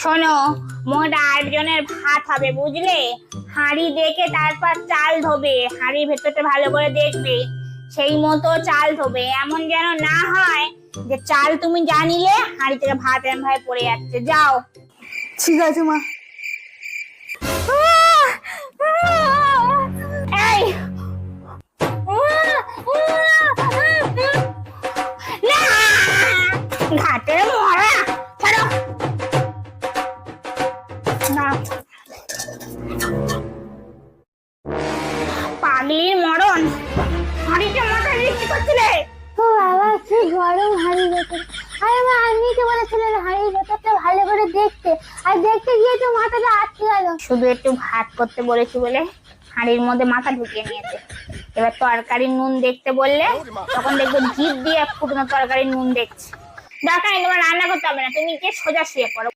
শোনো, মোট 8 জনের ভাত হবে বুঝলে। হাঁড়ি দেখে তারপর চাল ধোবে, হাঁড়ির ভেতরটা ভালো করে দেখবে, সেই মতো চাল ধোবে। এমন যেন না হয় যে চাল তুমি জানিলে হাঁড়ি থেকে ভাত এমন ভাবে পড়ে যাচ্ছে। যাও। ঠিক আছে মা। এই না, ঘাটের মরা, ছাড়ো না। পাগলির মরণ, হাঁড়িটা মাথায় নিয়ে কি করছিলে? ও বাবা, কি গরম হাঁড়ির ভেতর। আরে মা, আপনি তো বলেছিলেন হাঁড়ির ভেতরটা ভালো করে দেখতে, আর দেখতে গিয়ে তো মাথাটা আটকে গেল। শুধু একটু ভাত করতে বলেছি বলে হাঁড়ির মধ্যে মাথা ঢুকিয়ে নিয়েছে। এবার তরকারির নুন দেখতে বললে তখন দেখবো জিভ দিয়ে ফুটনো তরকারির নুন দেখছে। দরকার নেই, তোমার রান্না করতে হবে না, তুমি গিয়ে সোজা শুয়ে পড়ো।